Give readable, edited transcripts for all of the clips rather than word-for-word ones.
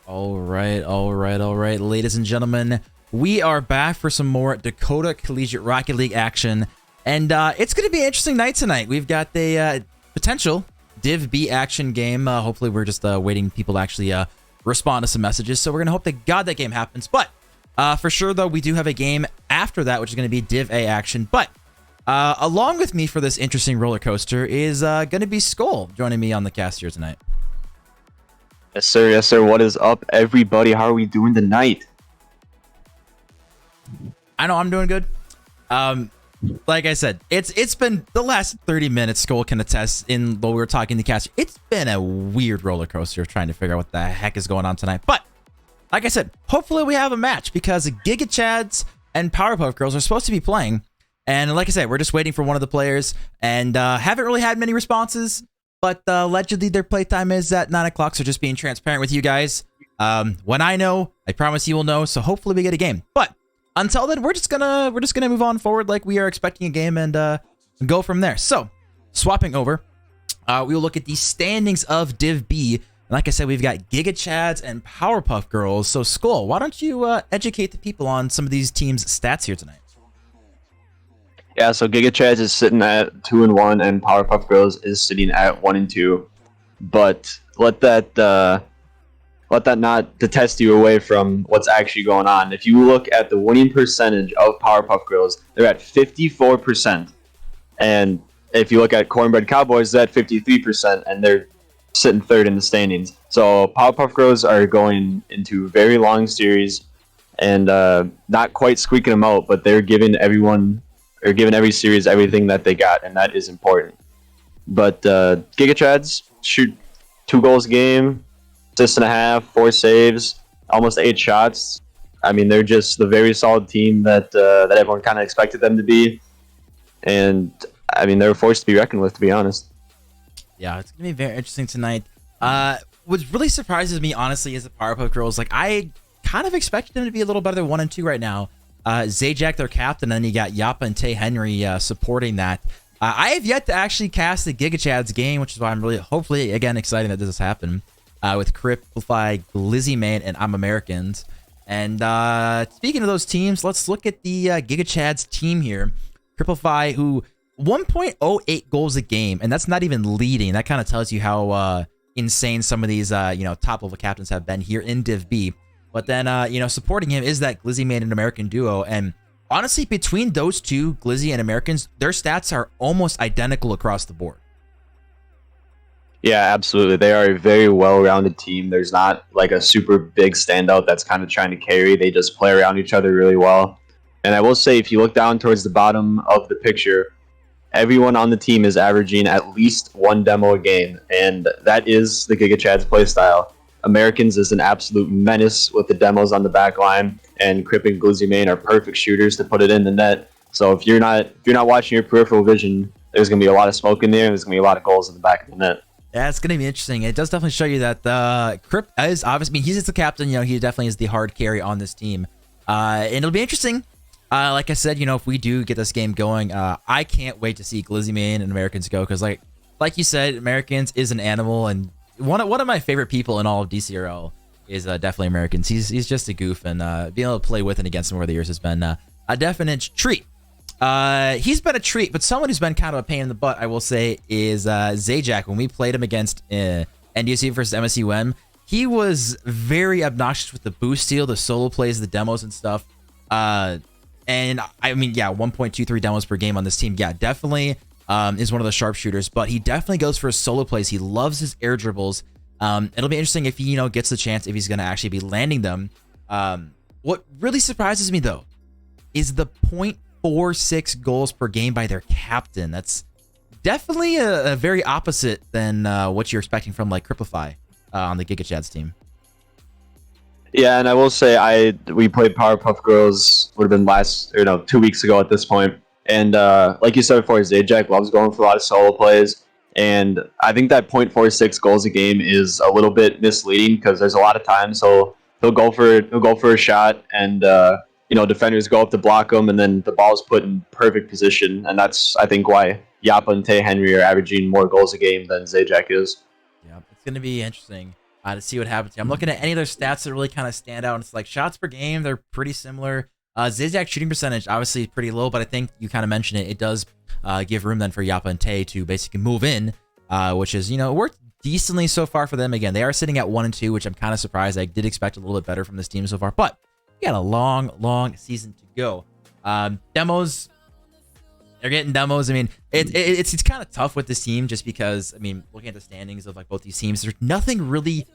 All right, ladies and gentlemen, we are back for some more Dakota Collegiate Rocket League action, and it's going to be an interesting night tonight. We've got the potential Div B action game. Hopefully, we're just waiting people to actually respond to some messages, so we're going to hope to God that game happens. But for sure, though, we do have a game after that, which is going to be Div A action. But along with me for this interesting roller coaster is going to be Skull joining me on the cast here tonight. Yes, sir. Yes, sir. What is up, everybody? How are we doing tonight? I know I'm doing good. Like I said, it's been the last 30 minutes. Skull can attest. While we were talking to cast, it's been a weird roller coaster trying to figure out what the heck is going on tonight. But like I said, hopefully we have a match because Gigachads and Powerpuff Girls are supposed to be playing. And like I said, we're just waiting for one of the players and haven't really had many responses. But allegedly their playtime is at 9 o'clock, so just being transparent with you guys. When I know, I promise you will know. So hopefully we get a game. But until then, we're just gonna move on forward like we are expecting a game and go from there. So swapping over, we will look at the standings of Div B. And like I said, we've got Gigachads and Powerpuff Girls. So Skull, why don't you educate the people on some of these teams' stats here tonight? Yeah, so Gigachads is sitting at 2-1, and Powerpuff Girls is sitting at 1-2. But let that not detest you away from what's actually going on. If you look at the winning percentage of Powerpuff Girls, they're at 54%. And if you look at Cornbread Cowboys, they're at 53%, and they're sitting third in the standings. So Powerpuff Girls are going into very long series and not quite squeaking them out, but they're giving every series everything that they got, and that is important. But Gigachads shoot 2 goals a game, assist and a half, 4 saves, almost 8 shots. I mean, they're just the very solid team that everyone kind of expected them to be, and I mean, they're a force to be reckoned with, to be honest. Yeah, it's gonna be very interesting tonight. What really surprises me, honestly, is the Powerpuff Girls. Like, I kind of expected them to be a little better than 1-2 right now. Zajac, their captain, and then you got Yappa and Tay Henry supporting that. I have yet to actually cast the Gigachads game, which is why I'm really, hopefully, again, excited that this has happened. With Cripplify, Glizzy Man, and I'm Americans. And speaking of those teams, let's look at the Gigachads team here. Cripplify, who 1.08 goals a game, and that's not even leading. That kind of tells you how insane some of these top-level captains have been here in Div B. But then, supporting him is that Glizzy Man and American duo. And honestly, between those two, Glizzy and Americans, their stats are almost identical across the board. Yeah, absolutely. They are a very well-rounded team. There's not like a super big standout that's kind of trying to carry. They just play around each other really well. And I will say, if you look down towards the bottom of the picture, everyone on the team is averaging at least 1 demo a game. And that is the Gigachads playstyle. Americans is an absolute menace with the demos on the back line, and Crip and Glizzy Main are perfect shooters to put it in the net. So if you're not watching your peripheral vision, there's gonna be a lot of smoke in there, and there's gonna be a lot of goals in the back of the net. Yeah, it's gonna be interesting. It does definitely show you that Crip is obviously, I mean, he's just the captain. He definitely is the hard carry on this team, and it'll be interesting. Like I said, if we do get this game going, I can't wait to see Glizzy Main and Americans go, because like you said, Americans is an animal, and one of my favorite people in all of DCRL is definitely Americans. He's just a goof, and being able to play with and against him over the years has been a definite treat. He's been a treat, but someone who's been kind of a pain in the butt, I will say, is Zajac. When we played him against NDC versus MSUM, he was very obnoxious with the boost steal, the solo plays, the demos and stuff. And I mean, yeah, 1.23 demos per game on this team. Yeah, definitely is one of the sharpshooters, but he definitely goes for his solo plays. He loves his air dribbles. It'll be interesting if he, gets the chance, if he's going to actually be landing them. What really surprises me, though, is the 0.46 goals per game by their captain. That's definitely a very opposite than what you're expecting from, like, Cripplify on the Gigachads team. Yeah, and I will say we played Powerpuff Girls, would have been 2 weeks ago at this point. And like you said before, Zajac loves going for a lot of solo plays. And I think that 0.46 goals a game is a little bit misleading, because there's a lot of times he'll go for a shot, and defenders go up to block him, and then the ball's put in perfect position. And that's, I think, why Yappa and Tay Henry are averaging more goals a game than Zajac is. Yeah, it's going to be interesting. to see what happens here. I'm looking at any of their stats that really kind of stand out. And it's like shots per game, they're pretty similar. Zigzag shooting percentage, obviously pretty low, but I think you kind of mentioned it. It does give room then for Yappa and Tay to basically move in, which is, worked decently so far for them. Again, they are sitting at 1 and 2, which I'm kind of surprised. I did expect a little bit better from this team so far, but we got a long season to go. Demos, they're getting demos. I mean, it's kind of tough with this team just because, I mean, looking at the standings of like both these teams, there's nothing really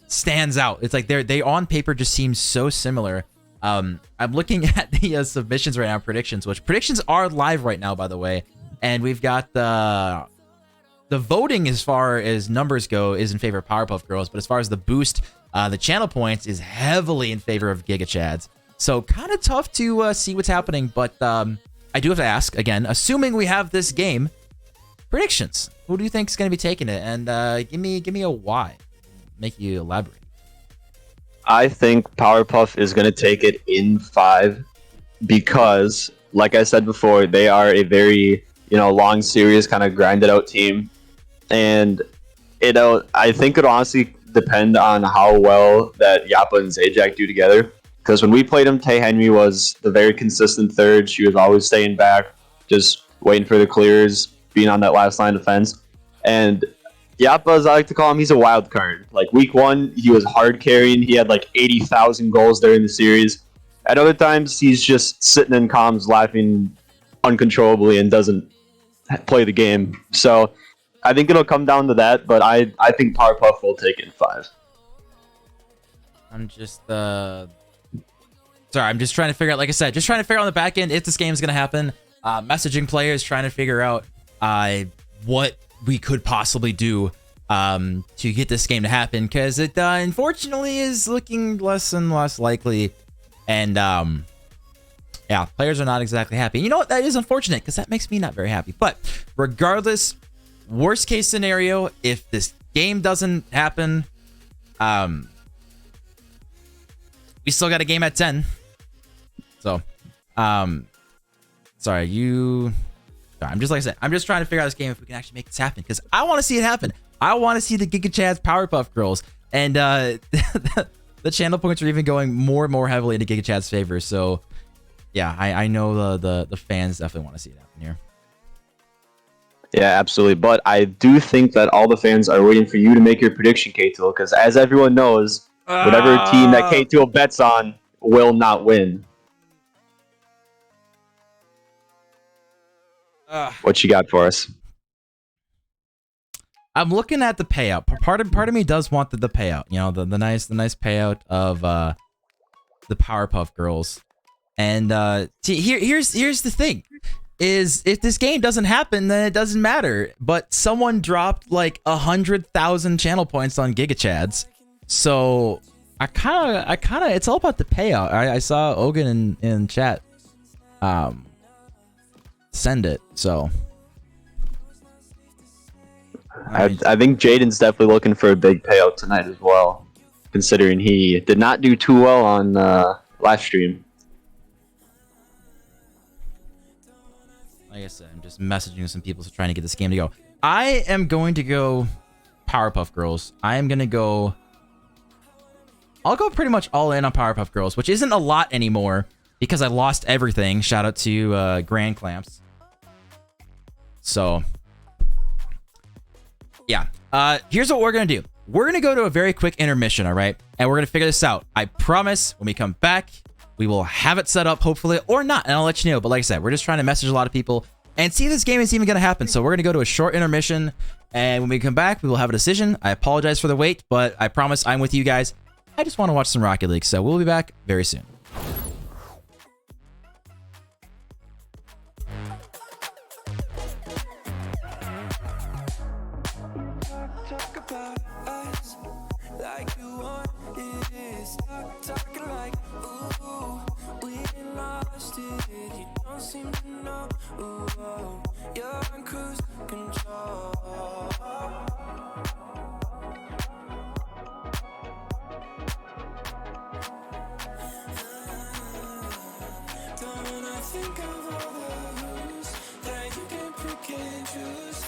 stands out. It's like they on paper just seem so similar. I'm looking at the submissions right now, predictions, which predictions are live right now, by the way. And we've got the voting as far as numbers go is in favor of Powerpuff Girls, but as far as the boost, the channel points is heavily in favor of Gigachads. So kind of tough to see what's happening, but I do have to ask, again, assuming we have this game, predictions. Who do you think is going to be taking it? And give me a why. Make you elaborate. I think Powerpuff is going to take it in 5 because, like I said before, they are a very, long, serious, kind of grinded out team. And, I think it'll honestly depend on how well that Yappa and Zajac do together. Because when we played him, Tay Henry was the very consistent third. She was always staying back, just waiting for the clears, being on that last line defense. And Yappa, as I like to call him, he's a wild card. Like week 1, he was hard carrying. He had like 80,000 goals during the series. At other times, he's just sitting in comms laughing uncontrollably and doesn't play the game. So I think it'll come down to that, but I think Powerpuff will take it in 5. I'm just sorry, I'm just trying to figure out, like I said, just trying to figure out on the back end if this game is going to happen. Messaging players, trying to figure out what we could possibly do to get this game to happen, because it unfortunately is looking less and less likely. And yeah, players are not exactly happy. You know what? That is unfortunate because that makes me not very happy. But regardless, worst case scenario, if this game doesn't happen, we still got a game at 10. So, sorry, I'm just, like I said, I'm just trying to figure out this game if we can actually make this happen, because I want to see it happen. I want to see the Gigachads Powerpuff Girls, and the channel points are even going more and more heavily into Gigachads' favor. So, yeah, I know the fans definitely want to see it happen here. Yeah, absolutely. But I do think that all the fans are waiting for you to make your prediction, K2, because as everyone knows, whatever team that K2 bets on will not win. What you got for us? I'm looking at the payout. Part of me does want the payout. The nice payout of the Powerpuff Girls. And see, here's the thing: is if this game doesn't happen, then it doesn't matter. But someone dropped like 100,000 channel points on Gigachads, so I kind of, it's all about the payout. I saw Ogun in chat, send it. So I think Jaden's definitely looking for a big payout tonight as well, considering he did not do too well on live stream. Like I said, I'm just messaging some people trying to get this game to go. I am going to go Powerpuff Girls. I'll go pretty much all in on Powerpuff Girls, which isn't a lot anymore because I lost everything. Shout out to Grand Clamps. So, yeah. Here's what we're going to do. We're going to go to a very quick intermission, all right? And we're going to figure this out. I promise when we come back, we will have it set up, hopefully, or not, and I'll let you know. But like I said, we're just trying to message a lot of people and see if this game is even going to happen. So we're going to go to a short intermission, and when we come back, we will have a decision. I apologize for the wait, but I promise I'm with you guys. I just want to watch some Rocket League, so we'll be back very soon. Think of all the rules that you can pick and choose.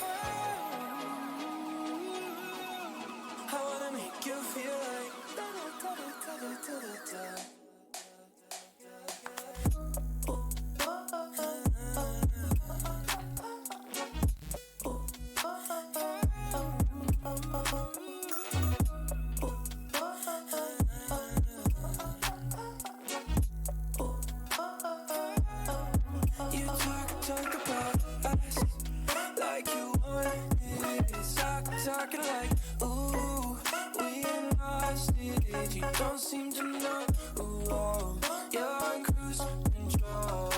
I wanna make you feel but you don't seem to know. Ooh, oh, you're on cruise control.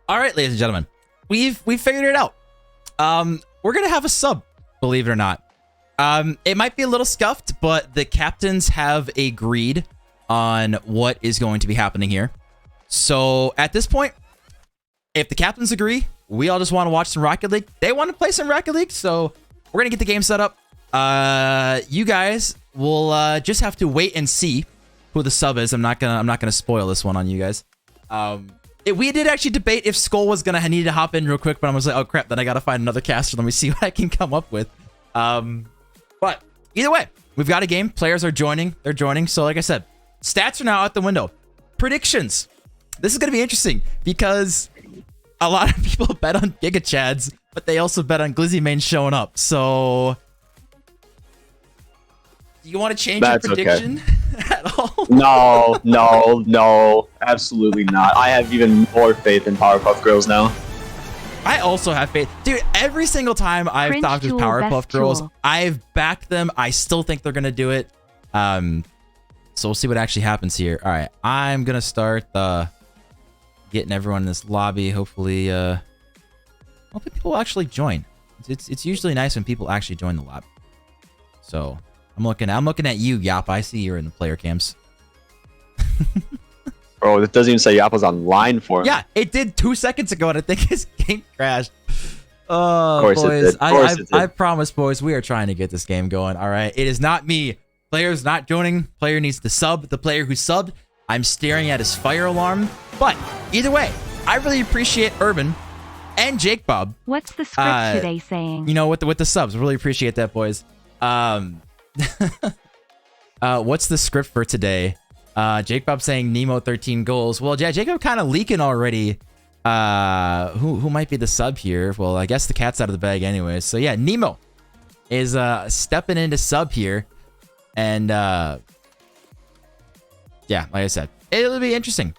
All right, ladies and gentlemen, we've figured it out. We're gonna have a sub, believe it or not. It might be a little scuffed, but the captains have agreed on what is going to be happening here. So at this point, if the captains agree, we all just want to watch some Rocket League. They want to play some Rocket League, so we're gonna get the game set up. You guys will just have to wait and see who the sub is. I'm not gonna spoil this one on you guys. We did actually debate if Skull was gonna need to hop in real quick, but I was like, oh crap, then I gotta find another caster. Let me see what I can come up with. But either way, we've got a game. Players are joining. They're joining. So like I said, stats are now out the window. Predictions. This is gonna be interesting because a lot of people bet on Gigachads, but they also bet on Glizzy Main showing up. So do you want to change your prediction at all? No, absolutely not. I have even more faith in Powerpuff Girls now. I also have faith. Dude, every single time I've Cringe talked with tool, Powerpuff best Girls, tool. I've backed them. I still think they're going to do it. So we'll see what actually happens here. All right, I'm going to start getting everyone in this lobby. Hopefully people will actually join. It's usually nice when people actually join the lobby. So I'm looking at you, Yap. I see you're in the player cams. Bro, it doesn't even say Yappa's online for him. Yeah, it did 2 seconds ago, and I think his game crashed. Oh, course it boys, did. Of course it did. I promise, boys, we are trying to get this game going. All right, it is not me. Player's not joining. Player needs to sub. The player who subbed, I'm staring at his fire alarm. But either way, I really appreciate Urban and Jake Bob. What's the script today saying? You know, with the subs, really appreciate that, boys. What's the script for today? Jake Bob saying Nemo 13 goals. Well, yeah, Jacob kind of leaking already. Who might be the sub here? Well, I guess the cat's out of the bag anyway. So yeah, Nemo is stepping into sub here. And yeah, like I said, it'll be interesting.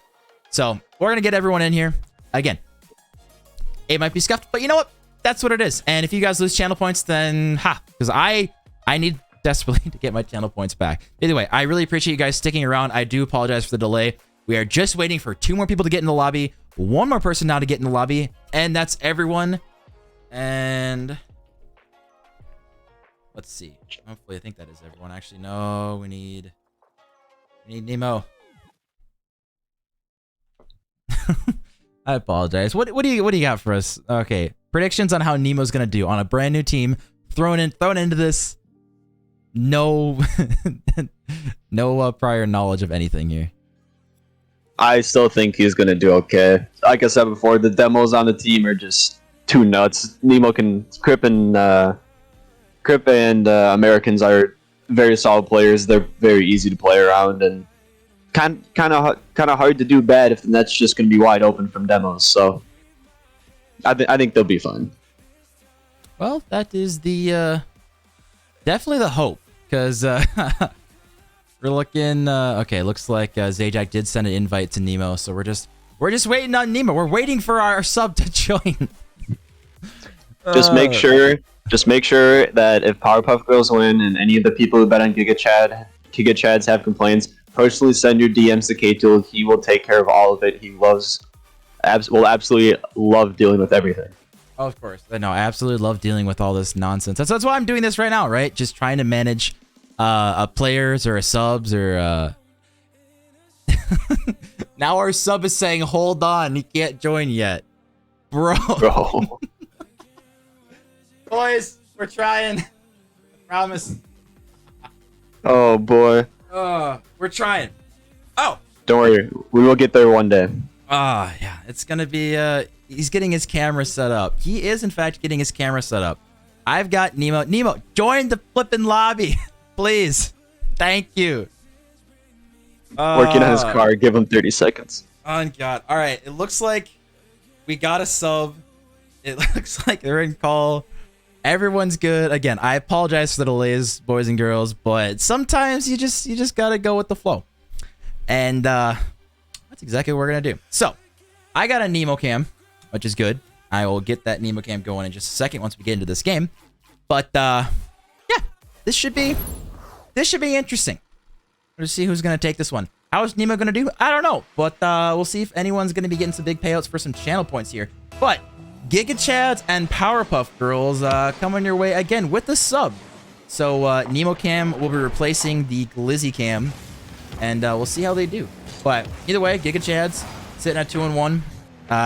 So we're gonna get everyone in here. Again, it might be scuffed, but you know what? That's what it is. And if you guys lose channel points, then because I need desperately to get my channel points back. Either way, I really appreciate you guys sticking around. I do apologize for the delay. We are just waiting for 2 more people to get in the lobby, 1 more person now to get in the lobby, and that's everyone. And let's see. Hopefully, I think that is everyone. Actually, no, we need Nemo. I apologize. What do you got for us? Okay, predictions on how Nemo's gonna do on a brand new team, thrown into this. No, no prior knowledge of anything here. I still think he's gonna do okay. Like I said before, the demos on the team are just too nuts. Nemo can Crip and Americans are very solid players. They're very easy to play around and kind of hard to do bad if the net's just gonna be wide open from demos. So I think they'll be fun. Well, that is the definitely the hope, because We're looking. Okay, looks like Zajac did send an invite to Nemo, so we're just waiting on Nemo. We're waiting for our sub to join. Just make sure that if Powerpuff Girls win and any of the people who bet on Gigachads have complaints, personally send your DMs to K-Tool. He will take care of all of it. He will absolutely love dealing with everything. Oh, of course. No, I absolutely love dealing with all this nonsense. That's why I'm doing this right now, right? Just trying to manage players or subs or... Now our sub is saying, hold on, he can't join yet. Bro. Boys, we're trying. I promise. Oh, boy. We're trying. Oh. Don't worry. We will get there one day. Yeah. It's going to be... he's getting his camera set up. He is, in fact, getting his camera set up. I've got Nemo. Nemo, join the flipping lobby. Please. Thank you. Working on his car. Give him 30 seconds. Oh, God. All right. It looks like we got a sub. It looks like they're in call. Everyone's good. Again, I apologize for the delays, boys and girls, but sometimes you just got to go with the flow. And that's exactly what we're going to do. So, I got a Nemo cam, which is good. I will get that Nemo cam going in just a second once we get into this game. But yeah, this should be interesting. Let's see who's going to take this one. How is Nemo going to do? I don't know, but we'll see if anyone's going to be getting some big payouts for some channel points here. But Gigachads and Powerpuff Girls coming your way again with the sub. So Nemo cam will be replacing the Glizzy cam, and we'll see how they do. But either way, Gigachads sitting at 2-1,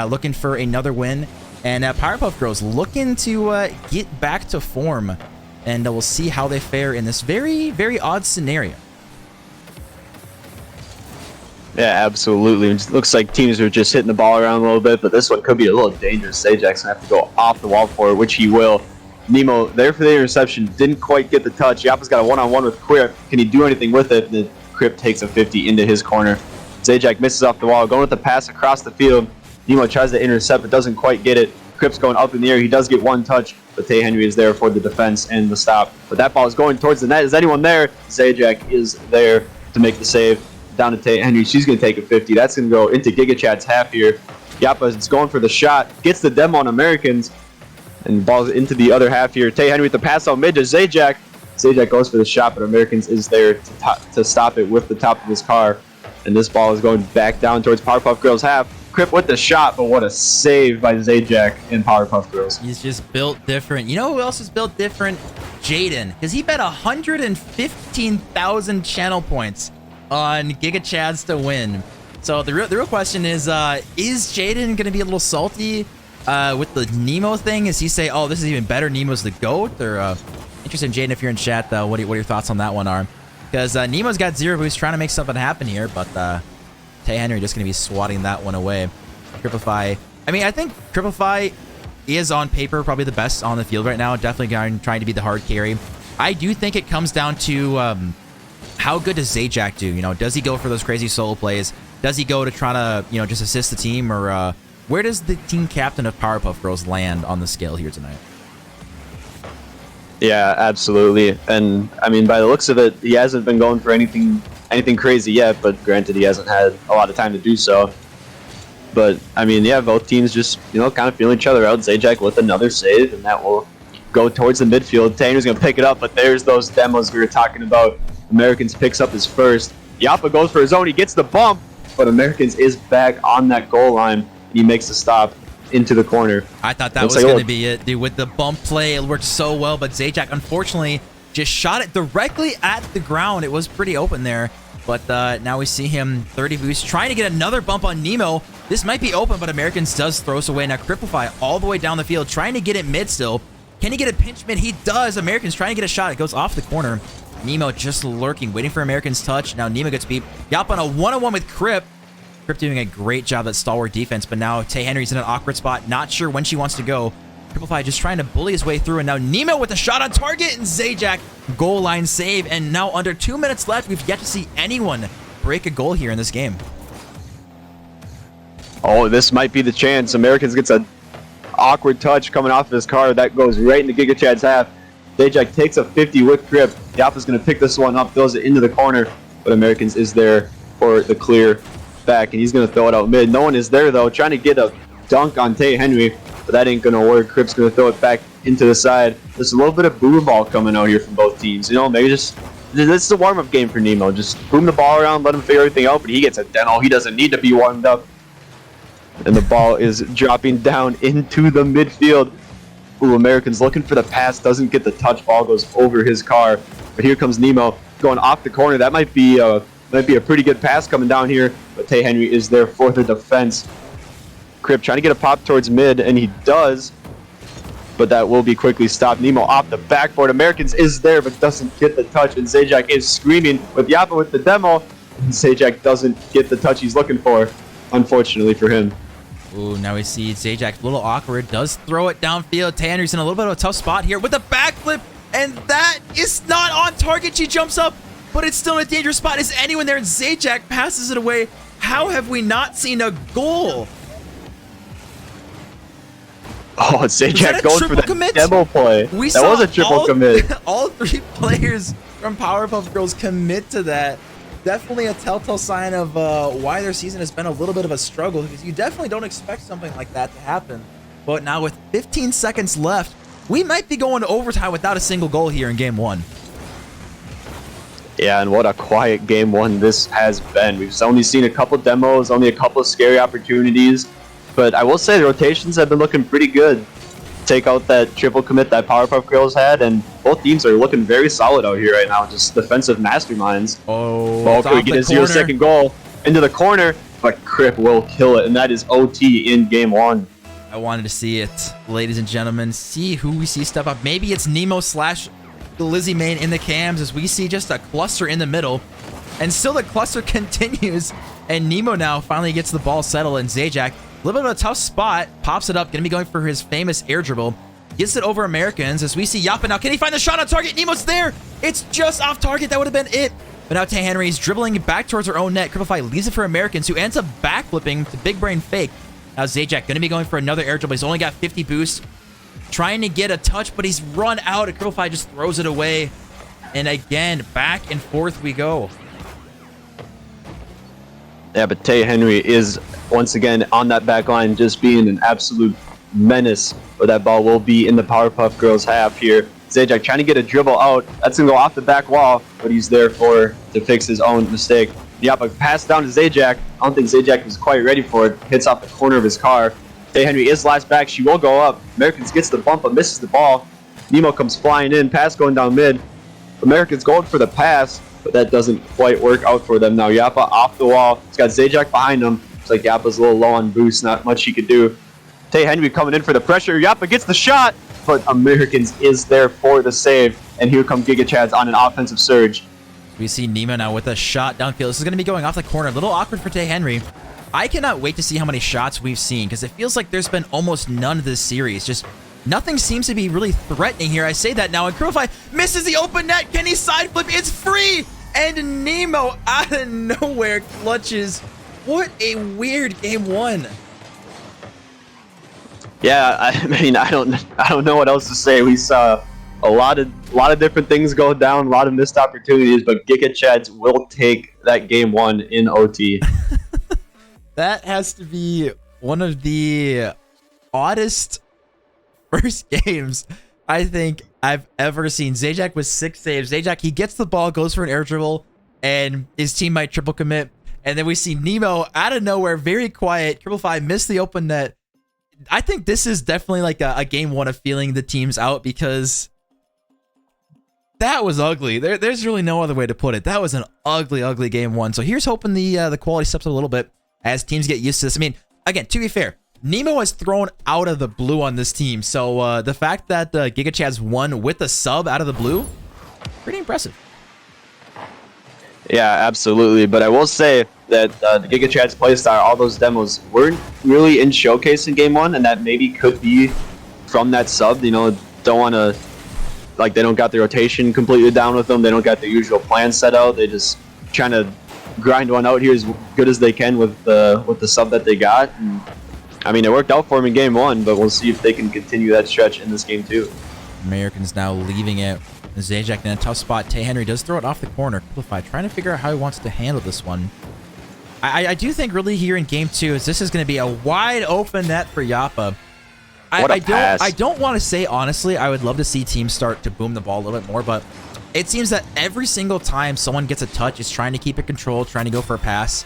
looking for another win, and Powerpuff Girls looking to get back to form, and we'll see how they fare in this very, very odd scenario. Yeah, absolutely. It looks like teams are just hitting the ball around a little bit, but this one could be a little dangerous. Zajack's going to have to go off the wall for it, which he will. Nemo, there for the interception, didn't quite get the touch. Yappa's got a one-on-one with Quip. Can he do anything with it? The Quip takes a 50 into his corner. Zajac misses off the wall, going with the pass across the field. Nemo tries to intercept, but doesn't quite get it. Quip's going up in the air. He does get one touch, but Tay Henry is there for the defense and the stop. But that ball is going towards the net. Is anyone there? Zajac is there to make the save. Down to Tay Henry. She's going to take a 50. That's going to go into Gigachad's half here. Yappa is going for the shot. Gets the demo on Americans. And balls into the other half here. Tay Henry with the pass out mid to Zajac. Zajac goes for the shot, but Americans is there to stop it with the top of his car. And this ball is going back down towards Powerpuff Girls half. Crip with the shot, but what a save by Zajac and Powerpuff Girls. He's just built different. You know who else is built different? Jaden. Because he bet 115,000 channel points on Gigachads to win. So the real question is Jaden going to be a little salty with the Nemo thing? Is he say, oh, this is even better, Nemo's the GOAT? Or interested in Jaden, if you're in chat, what your thoughts on that one are? Because Nemo's got zero boost, trying to make something happen here, but Tay Henry just going to be swatting that one away. Cripify. I mean, I think Cripify is on paper probably the best on the field right now. Definitely trying to be the hard carry. I do think it comes down to how good does Zajac do? You know, does he go for those crazy solo plays? Does he go to try to, you know, just assist the team? Or where does the team captain of Powerpuff Girls land on the scale here tonight? Yeah, absolutely. And I mean, by the looks of it, he hasn't been going for anything crazy yet, but granted, he hasn't had a lot of time to do so. But I mean, yeah, both teams just, you know, kind of feeling each other out. Zajac with another save, and that will go towards the midfield. Tanner's going to pick it up, but there's those demos we were talking about. Americans picks up his first. Yappa goes for his own. He gets the bump, but Americans is back on that goal line, and he makes the stop into the corner. I thought that was going to be it, dude. With the bump play, it worked so well, but Zajac, unfortunately, just shot it directly at the ground. It was pretty open there, but now we see him 30 boost, trying to get another bump on Nemo. This might be open, but Americans does throw us away. Now Cripify all the way down the field, trying to get it mid still. Can he get a pinch mid? He does. Americans trying to get a shot. It goes off the corner. Nemo just lurking, waiting for Americans' touch. Now Nemo gets beat. Yap on a one-on-one with Crip. Crip doing a great job at stalwart defense, but now Tay Henry's in an awkward spot. Not sure when she wants to go. Cripify just trying to bully his way through, and now Nemo with a shot on target, and Zajac goal line save. And now under 2 minutes left, we've yet to see anyone break a goal here in this game. Oh, this might be the chance. Americans gets a awkward touch coming off of his car. That goes right into Gigachad's half. Zajac takes a 50 with Crip. Yappa's going to pick this one up, throws it into the corner. but Americans is there for the clear back, and he's going to throw it out mid. No one is there, though, trying to get a dunk on Tay Henry, but that ain't going to work. Crip's going to throw it back into the side. There's a little bit of boom ball coming out here from both teams. You know, maybe just, this is a warm-up game for Nemo. Just boom the ball around, let him figure everything out, but he gets a demo. He doesn't need to be warmed up. And the ball is dropping down into the midfield. Ooh, Americans looking for the pass, doesn't get the touch, ball goes over his car. But here comes Nemo going off the corner. That might be a pretty good pass coming down here, but Tay Henry is there for the defense. Crip trying to get a pop towards mid, and he does, but that will be quickly stopped. Nemo off the backboard. Americans is there, but doesn't get the touch, and Zajac is screaming with Yappa with the demo, and Zajac doesn't get the touch he's looking for, unfortunately for him. Ooh, now we see Zajac a little awkward, does throw it downfield. Tay Henry's in a little bit of a tough spot here with a backflip, and that is not on target. She jumps up, but it's still in a dangerous spot. Is anyone there? And Zajac passes it away. How have we not seen a goal? Oh, Zajac going for that demo play. That was a triple commit. All three players from Powerpuff Girls commit to that. Definitely a telltale sign of why their season has been a little bit of a struggle, because you definitely don't expect something like that to happen. But now with 15 seconds left, we might be going to overtime without a single goal here in game one. Yeah, and what a quiet game one this has been. We've only seen a couple demos, only a couple of scary opportunities. But I will say the rotations have been looking pretty good. Take out that triple commit that Powerpuff Girls had, and both teams are looking very solid out here right now. Just defensive masterminds. Oh, can we get a 0-second goal into the corner? But Crip will kill it, and that is OT in game one. I wanted to see it, ladies and gentlemen. See who we see step up. Maybe it's Nemo slash Lizzie Main in the cams, as we see just a cluster in the middle. And still the cluster continues, and Nemo now finally gets the ball settled, and Zajac, a little bit of a tough spot, pops it up, gonna be going for his famous air dribble. Gets it over Americans, as we see Yappa now. Can he find the shot on target? Nemo's there! It's just off target, that would have been it. But now Tay Henry's dribbling back towards her own net. Cripplefy leaves it for Americans, who ends up backflipping to Big Brain Fake. Now Zajac gonna be going for another air dribble. He's only got 50 boost. Trying to get a touch, but he's run out, and Cripplefy just throws it away. And again, back and forth we go. Yeah, but Tay Henry is once again on that back line, just being an absolute menace. But that ball will be in the Powerpuff Girls half here. Zajac trying to get a dribble out. That's going to go off the back wall, but he's there to fix his own mistake. Yappa pass down to Zajac. I don't think Zajac was quite ready for it. Hits off the corner of his car. Tay Henry is last back. She will go up. Americans gets the bump but misses the ball. Nemo comes flying in. Pass going down mid. Americans going for the pass, but that doesn't quite work out for them. Now Yappa off the wall. He's got Zajac behind him. It's like Yappa's a little low on boost. Not much he could do. Tay Henry coming in for the pressure. Yappa gets the shot, but Americans is there for the save. And here come Gigachads on an offensive surge. We see Nemo now with a shot downfield. This is going to be going off the corner. A little awkward for Tay Henry. I cannot wait to see how many shots we've seen, because it feels like there's been almost none this series. Just nothing seems to be really threatening here. I say that now, and Crowfly misses the open net. Can he side flip? It's free! And Nemo out of nowhere clutches. What a weird game one. Yeah, I mean, I don't know what else to say. We saw a lot of different things go down, a lot of missed opportunities, but Gigachads will take that game one in OT. That has to be one of the oddest first games I think I've ever seen. Zajac with 6 saves. Zajac, he gets the ball, goes for an air dribble, and his team might triple commit. And then we see Nemo out of nowhere, very quiet. Triple Five missed the open net. I think this is definitely like a game one of feeling the teams out, because that was ugly. There's really no other way to put it. That was an ugly, ugly game one. So here's hoping the quality steps up a little bit as teams get used to this. I mean, again, to be fair, Nemo was thrown out of the blue on this team. So the fact that Gigachads won with a sub out of the blue, pretty impressive. Yeah, absolutely. But I will say that the Gigachads playstyle, all those demos weren't really in showcase in game one, and that maybe could be from that sub. You know, don't want to, like, they don't got the rotation completely down with them. They don't got the usual plan set out. They just trying to grind one out here as good as they can with the sub that they got. And, I mean, it worked out for them in game one, but we'll see if they can continue that stretch in this game too. Americans now leaving it Zajac in a tough spot. Tay Henry does throw it off the corner. Cripplify trying to figure out how he wants to handle this one. I do think really here in game 2 is this is going to be a wide open net for Yappa. I don't want to say honestly, I would love to see teams start to boom the ball a little bit more, but it seems that every single time someone gets a touch, is trying to keep it controlled, trying to go for a pass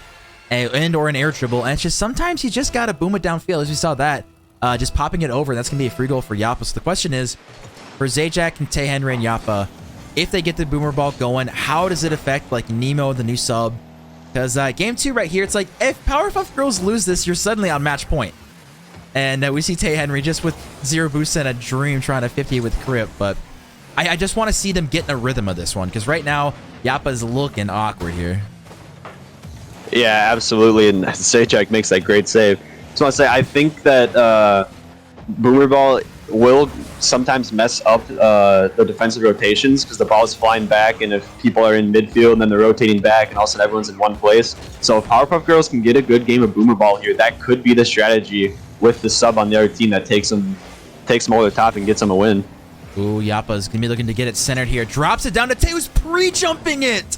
and or an air dribble, and it's just sometimes you just got to boom it downfield, as we saw that. Just popping it over, that's going to be a free goal for Yappa. So the question is, for Zajac and Tay Henry and Yappa, if they get the boomer ball going, how does it affect like Nemo, the new sub? Because game 2 right here, it's like if Powerpuff Girls lose this, you're suddenly on match point. And we see Tay Henry just with 0 boosts and a dream trying to 50 with Crip. But I just want to see them get in a rhythm of this one. Because right now, Yappa's looking awkward here. Yeah, absolutely. And Zajac makes that great save. Just want to say, I think that Boomer Ball will sometimes mess up the defensive rotations because the ball is flying back, and if people are in midfield and then they're rotating back and all of a sudden everyone's in one place. So if Powerpuff Girls can get a good game of Boomer Ball here, that could be the strategy with the sub on the other team that takes them over the top and gets them a win. Ooh, Yappa's going to be looking to get it centered here. Drops it down to Tay, who's pre-jumping it.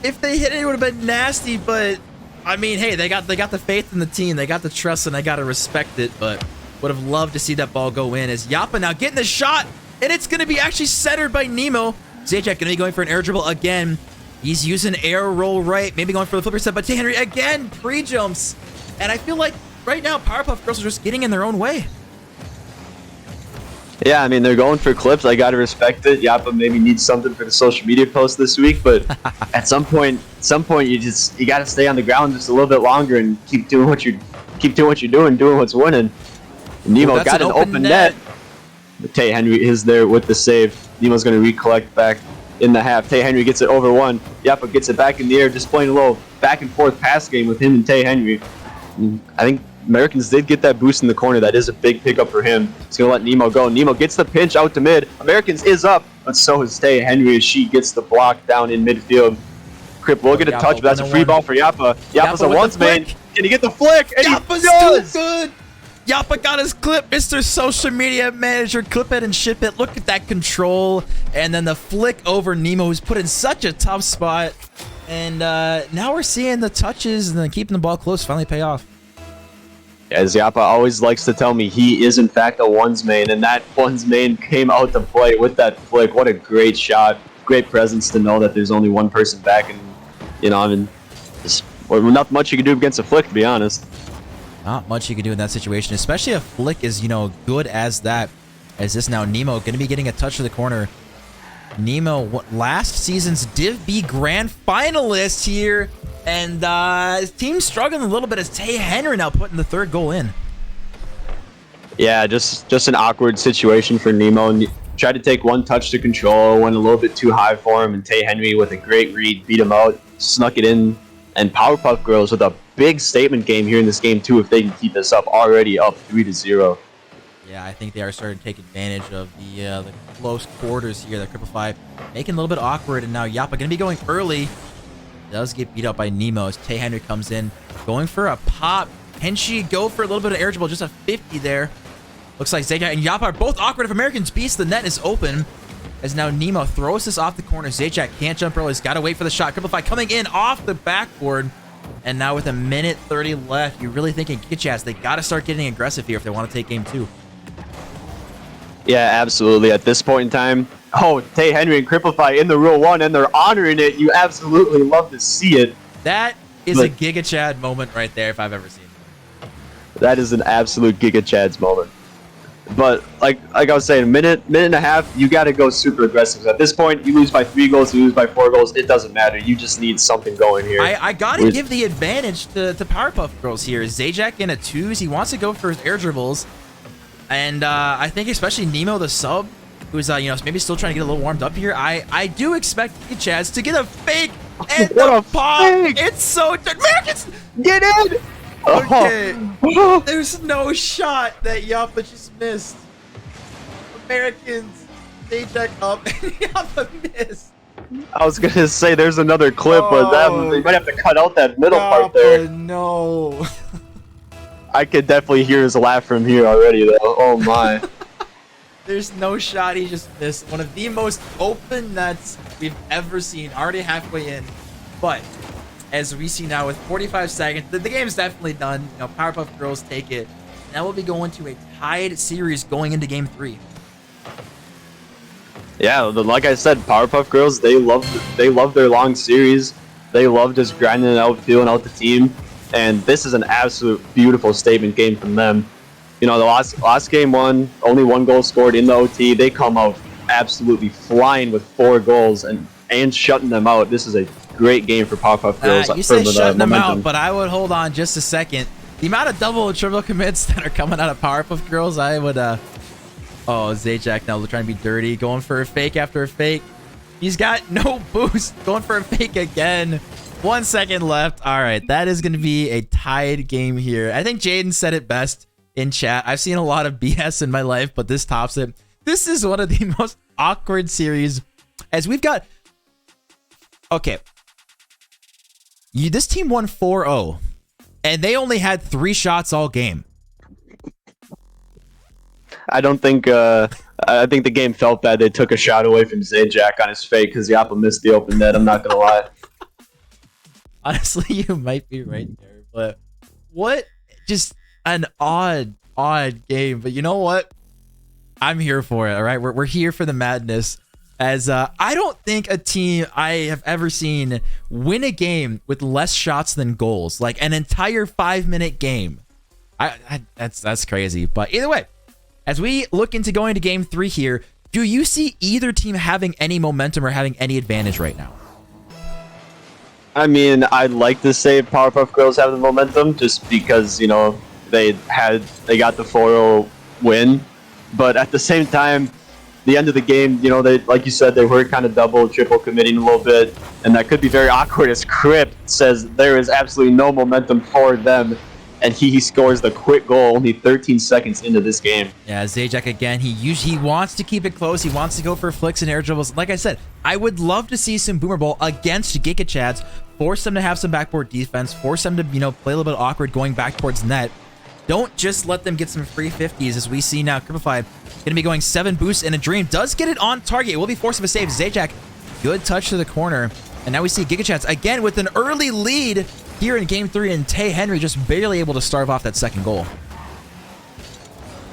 If they hit it, it would have been nasty, but I mean, hey, they got the faith in the team. They got the trust, and I got to respect it, but would have loved to see that ball go in as Yappa now getting the shot, and it's going to be actually centered by Nemo. Zajac going to be going for an air dribble again. He's using air roll right, maybe going for the flipper set, but Tay Henry again pre-jumps. And I feel like right now Powerpuff Girls are just getting in their own way. Yeah, I mean, they're going for clips. I got to respect it. Yappa maybe needs something for the social media post this week, but at some point you got to stay on the ground just a little bit longer and keep doing what you're doing, doing what's winning. Nemo got an open net. Tay Henry is there with the save. Nemo's going to recollect back in the half. Tay Henry gets it over one. Yappa gets it back in the air, just playing a little back and forth pass game with him and Tay Henry. I think Americans did get that boost in the corner. That is a big pickup for him. He's going to let Nemo go. Nemo gets the pinch out to mid. Americans is up, but so is Tay Henry as she gets the block down in midfield. Crip will get a touch, but that's a free ball for Yappa. Yappa's a once man. Can he get the flick? And Yappa's he does! too good! Yappa got his clip, Mr. Social Media Manager. Clip it and ship it. Look at that control. And then the flick over Nemo, who's put in such a tough spot. And now we're seeing the touches and then keeping the ball close finally pay off. As Yappa always likes to tell me, he is in fact a ones main, and that ones main came out to play with that flick. What a great shot. Great presence to know that there's only one person back, and, you know, I mean, not much you can do against a flick, to be honest. Not much you can do in that situation, especially if flick is, you know, good as that. As this now, Nemo going to be getting a touch to the corner. Nemo, last season's Div B Grand Finalist here. And his team's struggling a little bit as Tay Henry now putting the third goal in. Yeah, just an awkward situation for Nemo. Tried to take one touch to control, went a little bit too high for him, and Tay Henry with a great read beat him out, snuck it in. And Powerpuff Girls with a big statement game here in this game too, if they can keep this up, already up 3-0. Yeah, I think they are starting to take advantage of the close quarters here. That Cripplify making a little bit awkward, and now Yappa going to be going early. Does get beat up by Nemo as Tay Henry comes in, going for a pop. Can she go for a little bit of air dribble? Just a 50 there. Looks like Zajac and Yappa are both awkward. If Americans beats, the net is open. As now Nemo throws this off the corner. Zajac can't jump early. He's got to wait for the shot. Cripplify coming in off the backboard. And now with a minute 30 left, you're really thinking Gigachads, they got to start getting aggressive here if they want to take game 2. Yeah, absolutely. At this point in time, Tay Henry and Cripplify in the Rule 1, and they're honoring it. You absolutely love to see it. That is a Gigachad moment right there if I've ever seen it. That is an absolute Gigachads moment. But like I was saying, minute and a half, you got to go super aggressive. At this point, you lose by 3 goals, you lose by 4 goals. It doesn't matter. You just need something going here. I got to give the advantage to Powerpuff Girls here. Zajac in a 2s. He wants to go for his air dribbles. And I think especially Nemo, the sub, who's you know, maybe still trying to get a little warmed up here. I do expect Gigachads to get a fake and the pop. Fake. It's so Americans get in. Okay, there's no shot that Yappa just missed. Americans, Zajac up and Yappa missed. I was gonna say there's another clip, but they might have to cut out that middle part there. No. I could definitely hear his laugh from here already, though. Oh my. There's no shot. He just missed one of the most open nets we've ever seen. Already halfway in. But as we see now with 45 seconds, the game's definitely done. You know, Powerpuff Girls take it. Now we'll be going to a tied series going into game 3. Yeah, like I said, Powerpuff Girls, they love their long series. They love just grinding it out, feeling out the team. And this is an absolute beautiful statement game from them. You know, the last game one, only 1 goal scored in the OT. They come out absolutely flying with 4 goals and shutting them out. This is a great game for Powerpuff Girls. You say shutting them out, but I would hold on just a second. The amount of double and triple commits that are coming out of Powerpuff Girls, I would... Oh, Zajac now trying to be dirty, going for a fake after a fake. He's got no boost, going for a fake again. 1 second left. All right, that is going to be a tied game here. I think Jaden said it best in chat. I've seen a lot of BS in my life, but this tops it. This is one of the most awkward series, as we've got... Okay. This team won 4-0, and they only had 3 shots all game. I don't think I think the game felt bad. They took a shot away from Zajac on his fake because Yappa missed the open net. I'm not gonna lie. Honestly, you might be right there, but what just an odd game. But you know what? I'm here for it. All right, we're here for the madness. As I don't think a team I have ever seen win a game with less shots than goals, like an entire 5-minute game. That's crazy. But either way, as we look into going to game 3 here, do you see either team having any momentum or having any advantage right now? I mean, I'd like to say Powerpuff Girls have the momentum just because, you know, they got the 4-0 win. But at the same time, the end of the game, you know, they, like you said, they were kind of double, triple committing a little bit. And that could be very awkward as Crypt says there is absolutely no momentum for them. And he scores the quick goal only 13 seconds into this game. Yeah, Zajac again, he wants to keep it close. He wants to go for flicks and air dribbles. Like I said, I would love to see some boomer ball against Gigachads, force them to have some backboard defense, force them to, you know, play a little bit awkward going back towards net. Don't just let them get some free 50s, as we see now. Cripify going to be going 7 boosts in a dream. Does get it on target. It will be forced of a save. Zajac, good touch to the corner. And now we see Gigachads again with an early lead here in game 3, and Tay Henry just barely able to starve off that second goal.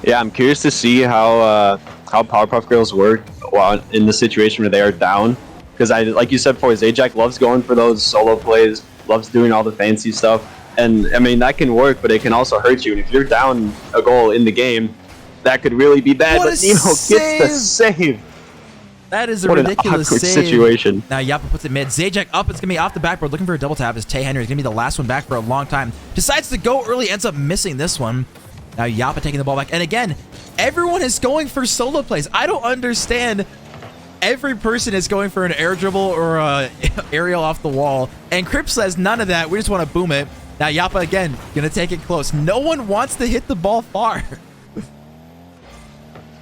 Yeah, I'm curious to see how Powerpuff Girls work in the situation where they are down. Because like you said before, Zajac loves going for those solo plays, loves doing all the fancy stuff. And I mean, that can work, but it can also hurt you. And if you're down a goal in the game, that could really be bad. But Nemo gets the save. That is a what ridiculous an awkward save. Situation. Now Yappa puts it mid. Zajac up. It's going to be off the backboard. Looking for a double tap as Tay Henry is going to be the last one back for a long time. Decides to go early. Ends up missing this one. Now Yappa taking the ball back. And again, everyone is going for solo plays. I don't understand. Every person is going for an air dribble or a aerial off the wall. And Crip says none of that. We just want to boom it. Now Yappa again going to take it close. No one wants to hit the ball far.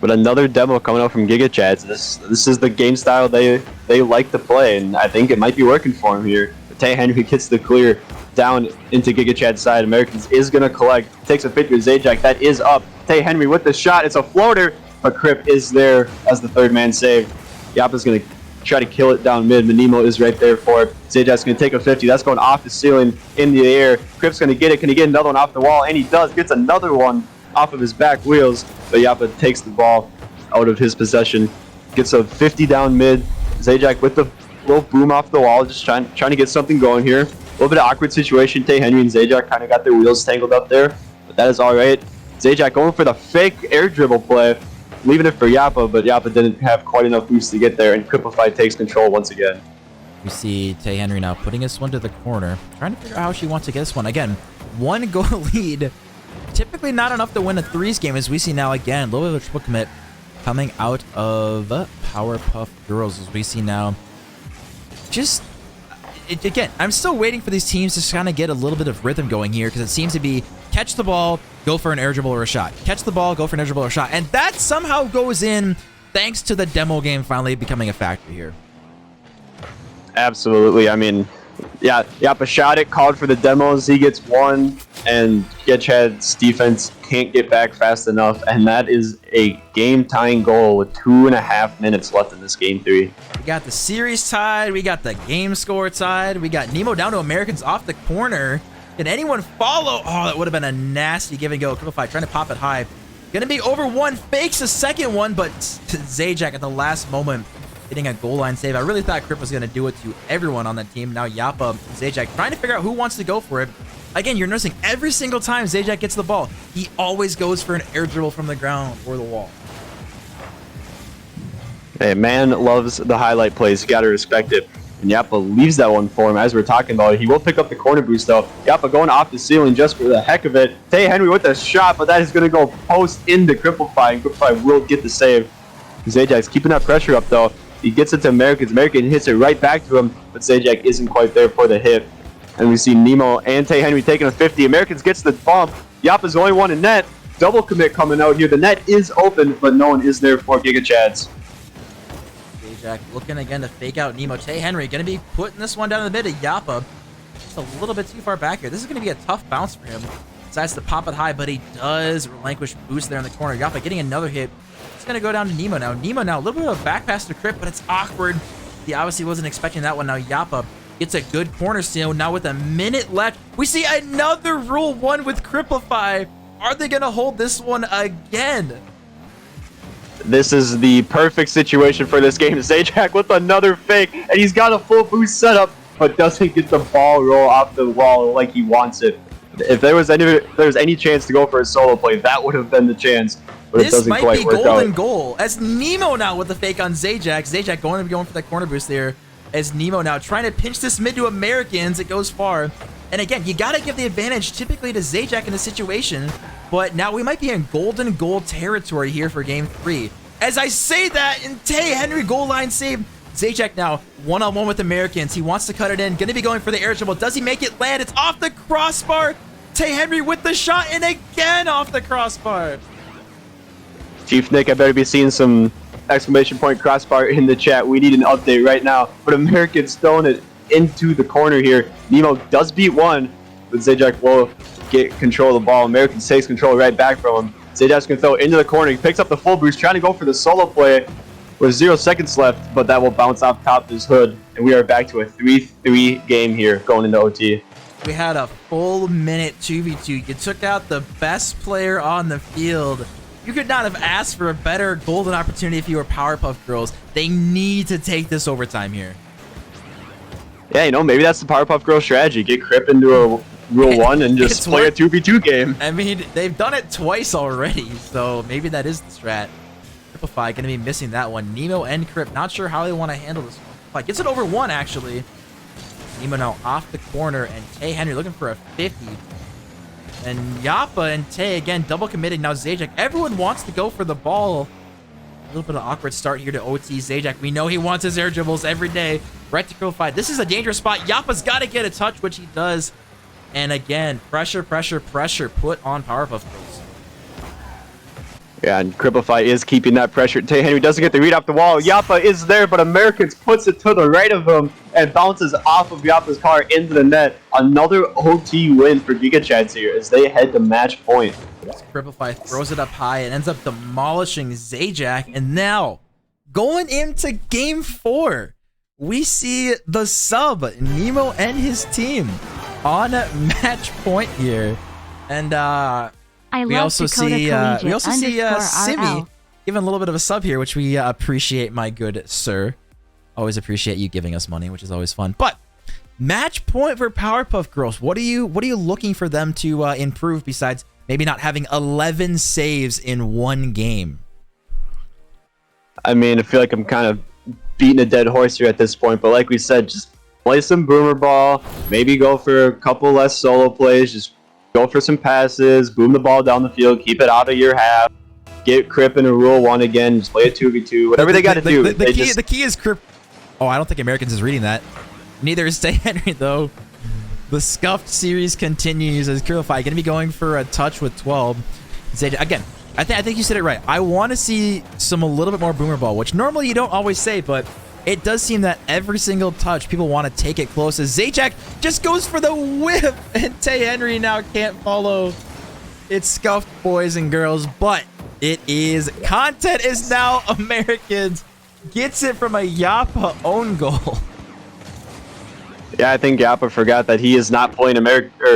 But another demo coming out from Gigachads. This is the game style they like to play, and I think it might be working for him here. Tay Henry gets the clear down into Gigachad's side. Americans is going to collect. Takes a 50 with Zajac. That is up. Tay Henry with the shot. It's a floater, but Crip is there as the third man save. Yappa's going to try to kill it down mid. Manimo is right there for it. Zajac's going to take a 50. That's going off the ceiling in the air. Crip's going to get it. Can he get another one off the wall? And he does. Gets another one off of his back wheels, but Yappa takes the ball out of his possession, gets a 50 down mid. Zajac with the little boom off the wall, just trying to get something going here. A little bit of awkward situation. Tay Henry and Zajac kind of got their wheels tangled up there, but that is all right. Zajac going for the fake air dribble play, leaving it for Yappa, but Yappa didn't have quite enough boost to get there, and Cripify takes control once again. We see Tay Henry now putting this one to the corner, trying to figure out how she wants to get this one. Again, 1 goal lead. Typically not enough to win a threes game, as we see now again. A little bit of a triple commit coming out of Powerpuff Girls, as we see now. Again, I'm still waiting for these teams to kind of get a little bit of rhythm going here, because it seems to be catch the ball, go for an air dribble or a shot. Catch the ball, go for an air dribble or a shot. And that somehow goes in thanks to the demo game finally becoming a factor here. Absolutely. I mean, yeah, Yappa shot it, called for the demos. He gets 1, and Gigachads defense can't get back fast enough, and that is a game-tying goal with 2.5 minutes left in this game 3. We got the series tied. We got the game score tied. We got Nemo down to Americans off the corner. Can anyone follow? Oh, that would have been a nasty give and go. Cripple Fight trying to pop it high. Gonna be over one. Fakes a second one, but Zajac at the last moment getting a goal line save. I really thought Crip was gonna do it to everyone on that team. Now Yappa, Zajac trying to figure out who wants to go for it. Again, you're noticing every single time Zajac gets the ball, he always goes for an air dribble from the ground or the wall. Hey, man loves the highlight plays. You got to respect it. And Yappa leaves that one for him as we're talking about it. He will pick up the corner boost, though. Yappa going off the ceiling just for the heck of it. Tay Henry with a shot, but that is going to go post into Cripplefy, and Cripplefy will get the save. Zajac's keeping that pressure up, though. He gets it to Americans. American hits it right back to him, but Zajac isn't quite there for the hit. And we see Nemo and Tay Henry taking a 50. Americans gets the bump. Yappa's the only one in net. Double commit coming out here. The net is open, but no one is there for Gigachads. Zajac looking again to fake out Nemo. Tay Henry going to be putting this one down in the mid to Yappa. Just a little bit too far back here. This is going to be a tough bounce for him. Decides to pop it high, but he does relinquish boost there in the corner. Yappa getting another hit. It's going to go down to Nemo now. Nemo now, a little bit of a back pass to Crip, but it's awkward. He obviously wasn't expecting that one. Now Yappa gets a good corner steal. Now with a minute left, we see another Rule 1 with Cripplify. Are they going to hold this one again? This is the perfect situation for this game. Zajac with another fake, and he's got a full boost setup, but doesn't get the ball roll off the wall like he wants it. If there was any chance to go for a solo play, that would have been the chance, but it doesn't quite work out. This might be golden goal, as Nemo now with the fake on Zajac. Zajac going for that corner boost there, as Nemo now trying to pinch this mid to Americans. It goes far. And again, you got to give the advantage typically to Zajac in this situation, but now we might be in golden goal territory here for game 3. As I say that, and Tay Henry goal line save. Zajac now one-on-one with Americans. He wants to cut it in. Going to be going for the air dribble. Does he make it land? It's off the crossbar. Tay Henry with the shot, and again off the crossbar. Chief Nick, I better be seeing some exclamation point crossbar in the chat. We need an update right now. But Americans throwing it into the corner here. Nemo does beat one, but Zajac will get control of the ball. Americans takes control right back from him. Zajac's going to throw it into the corner. He picks up the full boost, trying to go for the solo play with 0 seconds left, but that will bounce off top of his hood. And we are back to a 3-3 game here going into OT. We had a full minute 2v2. You took out the best player on the field. You could not have asked for a better golden opportunity if you were Powerpuff Girls. They need to take this overtime here. Yeah, you know, maybe that's the Powerpuff Girls strategy. Get Crip into a Rule 1 and just play a 2v2 game. I mean, they've done it twice already, so maybe that is the strat. Cripplify going to be missing that one. Nemo and Crip, not sure how they want to handle this one. Gets it over one, actually. Nemo now off the corner, and Tay Henry looking for a 50. And Yappa and Tay again double committed. Now Zajac, everyone wants to go for the ball. A little bit of awkward start here to OT. Zajac, we know he wants his air dribbles every day. Right to Cripplify. This is a dangerous spot. Yappa's got to get a touch, which he does. And again, pressure, pressure, pressure put on Powerpuff Girls. Yeah, and Cripplify is keeping that pressure. Tay Henry doesn't get the read off the wall. Yappa is there, but Americans puts it to the right of him and bounces off of Yappa's car into the net. Another OT win for Gigachads here as they head to match point. Cripplify throws it up high and ends up demolishing Zajac. And now, going into game 4, we see the sub, Nemo and his team, on match point here. And we also see Simi giving a little bit of a sub here, which we appreciate, my good sir. Always appreciate you giving us money, which is always fun. But match point for Powerpuff Girls. What are you looking for them to improve besides maybe not having 11 saves in one game? I mean, I feel like I'm kind of beating a dead horse here at this point, but like we said, just play some boomer ball, maybe go for a couple less solo plays, just go for some passes, boom the ball down the field, keep it out of your half, get Crip in a Rule 1 again, just play a 2v2, whatever they got to do. The key is Crip. Oh, I don't think Americans is reading that. Neither is Tay Henry, though. The scuffed series continues as Cripplify going to be going for a touch with 12. Again, I think you said it right. I want to see a little bit more boomer ball, which normally you don't always say, but it does seem that every single touch, people want to take it close as Zajac just goes for the whip, and Tay Henry now can't follow. It's scuffed, boys and girls, but it is. Content is now Americans. Gets it from a Yappa own goal. Yeah, I think Yappa forgot that he is not playing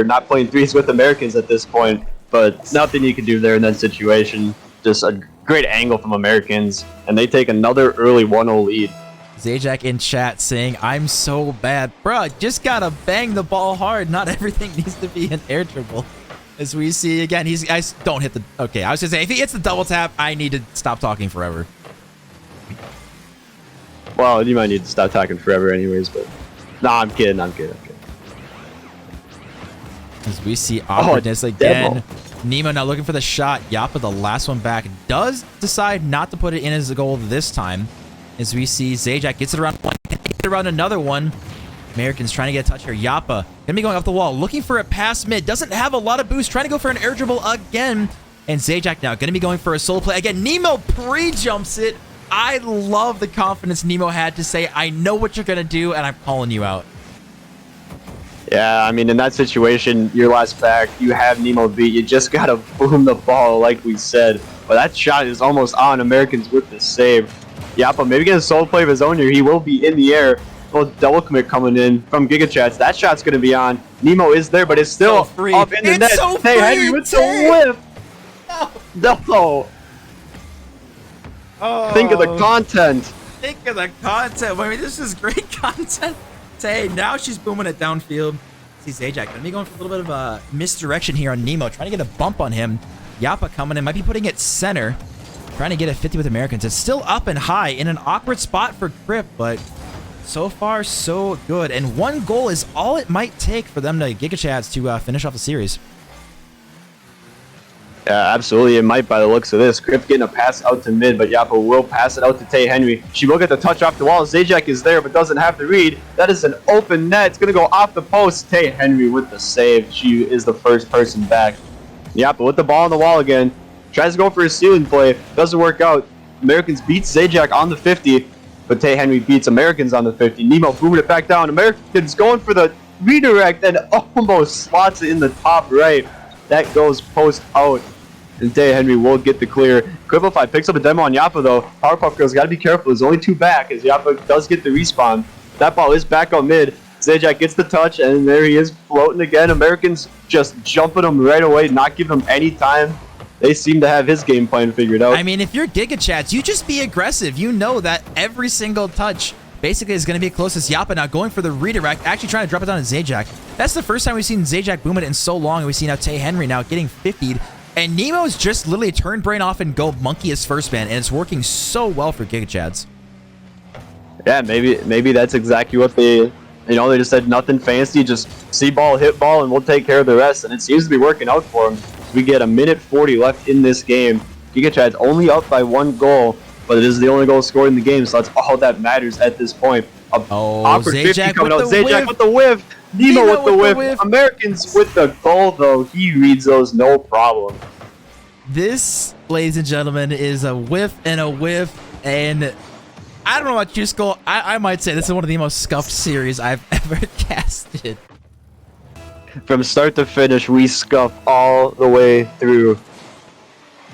not playing threes with Americans at this point. But nothing you can do there in that situation. Just a great angle from Americans, and they take another early 1-0 lead. Zajac in chat saying, "I'm so bad, bruh. Just gotta bang the ball hard. Not everything needs to be an air dribble." As we see again, don't hit the. Okay, I was gonna say if he hits the double tap, I need to stop talking forever. Well, you might need to stop talking forever, anyways. But no, I'm kidding. I'm kidding. As we see awkwardness again. Demo. Nemo now looking for the shot. Yappa, the last one back, does decide not to put it in as a goal this time. As we see Zajac gets it around one, get around another one. Americans trying to get a touch here. Yappa gonna be going off the wall, looking for a pass mid. Doesn't have a lot of boost. Trying to go for an air dribble again. And Zajac now gonna be going for a solo play again. Nemo pre-jumps it. I love the confidence Nemo had to say, "I know what you're gonna do, and I'm calling you out." Yeah, I mean, in that situation, your last back, you have Nemo beat. You just gotta boom the ball, like we said. But that shot is almost on. Americans with the save. Yappa maybe get a solo play of his own here. He will be in the air. Well, double commit coming in from Gigachads. That shot's gonna be on. Nemo is there, but it's still free. up in the net. So Hey, Henry with the whip. No. Oh. Think of the content. Think of the content. I mean, this is great content. Say, now she's booming it downfield. See Zajac gonna be going for a little bit of a misdirection here on Nemo, trying to get a bump on him. Yappa coming in, might be putting it center, trying to get a 50 with Americans. It's still up and high in an awkward spot for Crip, but so far so good. And one goal is all it might take for them to Gigachads to finish off the series. Yeah, absolutely. It might by the looks of this. Crip getting a pass out to mid, but Yappa will pass it out to Tay Henry. She will get the touch off the wall. Zajac is there, but doesn't have the read. That is an open net. It's going to go off the post. Tay Henry with the save. She is the first person back. Yappa with the ball on the wall again. Tries to go for a ceiling play. Doesn't work out. Americans beats Zajac on the 50, but Tay Henry beats Americans on the 50. Nemo booming it back down. Americans going for the redirect and almost slots it in the top right. That goes post out. And Tay Henry will get the clear. Cripplify picks up a demo on Yappa though. Powerpuff Girls got to be careful. There's only two back as Yappa does get the respawn. That ball is back on mid. Zajac gets the touch and there he is floating again. Americans just jumping him right away, not giving him any time. They seem to have his game plan figured out. I mean, if you're Gigachads, you just be aggressive. You know that every single touch basically is going to be close as Yappa now going for the redirect, actually trying to drop it down to Zajac. That's the first time we've seen Zajac boom it in so long, and we see now Tay Henry now getting 50'd. And Nemo's just literally turned brain off and go monkey his first man, and it's working so well for Gigachads. Yeah, maybe that's exactly what they just said nothing fancy, just see ball, hit ball, and we'll take care of the rest. And it seems to be working out for them. We get a minute 40 left in this game. Gigachads only up by 1 goal, but it is the only goal scored in the game, so that's all that matters at this point. Awkward 50 coming out. Zajac with the whiff. Nemo with the whiff. Americans with the goal, though. He reads those no problem. This, ladies and gentlemen, is a whiff and a whiff. And I don't know about you, Skull. I might say this is one of the most scuffed series I've ever casted. From start to finish, we scuff all the way through.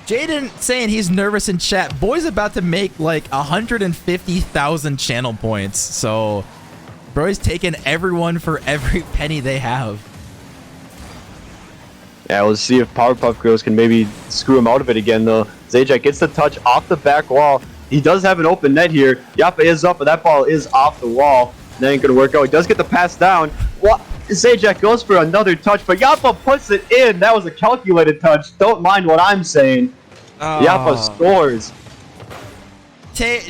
Jaden saying he's nervous in chat. Boy's about to make like 150,000 channel points. So, bro's taking everyone for every penny they have. Yeah, we'll see if Powerpuff Girls can maybe screw him out of it again, though. Zajac gets the touch off the back wall. He does have an open net here. Yappa is up, but that ball is off the wall. That ain't going to work out. He does get the pass down. What? Zajac goes for another touch, but Yappa puts it in. That was a calculated touch. Don't mind what I'm saying. Yappa scores.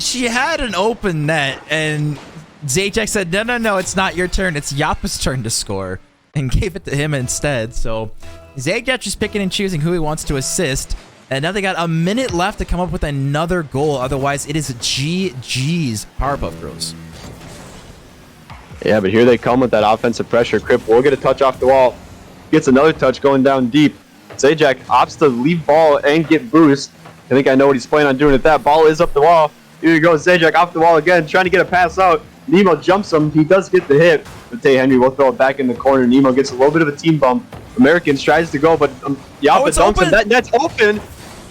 She had an open net, and Zajac said, no, it's not your turn. It's Yappa's turn to score, and gave it to him instead. So Zajac just picking and choosing who he wants to assist. And now they got a minute left to come up with another goal. Otherwise, it is GG's Powerpuff Girls. Yeah, but here they come with that offensive pressure. Crip will get a touch off the wall. Gets another touch going down deep. Zajac opts to leave ball and get boost. I think I know what he's planning on doing with that. Ball is up the wall. Here you go, Zajac off the wall again, trying to get a pass out. Nemo jumps him. He does get the hit. But Tay Henry will throw it back in the corner. Nemo gets a little bit of a team bump. Americans tries to go, but Yappa dunks him. That net's open,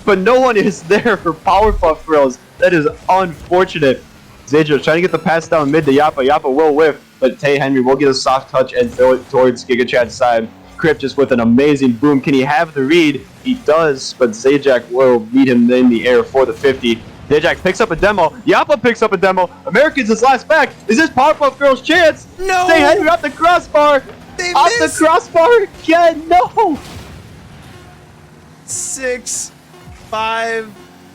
but no one is there for Powerpuff Thrills. That is unfortunate. Zajac trying to get the pass down mid to Yappa. Yappa will whiff, but Tay Henry will get a soft touch and throw it towards Gigachad's side. Crip just with an amazing boom. Can he have the read? He does, but Zajac will meet him in the air for the 50. Zajac picks up a demo. Yappa picks up a demo. Americans is last back. Is this Powerpuff Girls' chance? No! Tay Henry off the crossbar. They off missed. the crossbar again. No. 6, 5,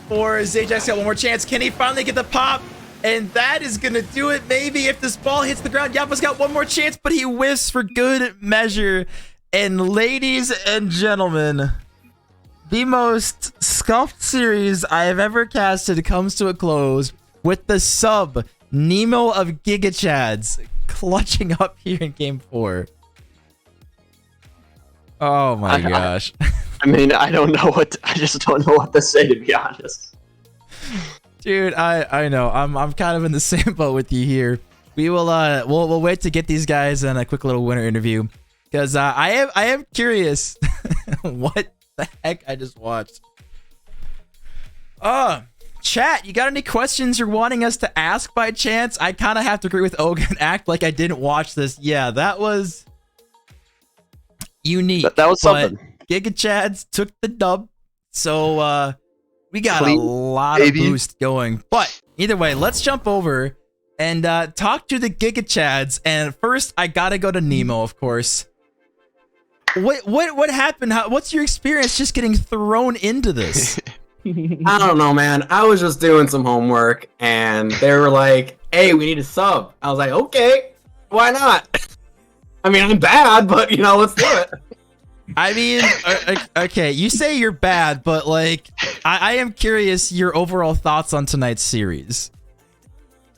4. Zajac's got one more chance. Can he finally get the pop? And that is going to do it. Maybe if this ball hits the ground, Yappa's got one more chance, but he whiffs for good measure. And ladies and gentlemen, the most scuffed series I have ever casted comes to a close with the sub Nemo of Gigachads clutching up here in game 4. Oh my gosh. I mean, I don't know what. I just don't know what to say, to be honest. Dude, I know. I'm kind of in the same boat with you here. We will we'll wait to get these guys in a quick little winner interview, because I am curious what the heck I just watched. Chat, you got any questions you're wanting us to ask by chance? I kind of have to agree with Oga and act like I didn't watch this. Yeah, that was unique. That was something. Gigachads took the dub, so we got Clean, a lot baby. of boost going. But either way, let's jump over and talk to the Gigachads. And first, I gotta go to Nemo, of course. What happened? What's your experience just getting thrown into this? I don't know, man. I was just doing some homework, and they were like, "Hey, we need a sub." I was like, "Okay, why not?" I mean, I'm bad, but you know, let's do it. I mean, okay, you say you're bad, but like, I am curious your overall thoughts on tonight's series.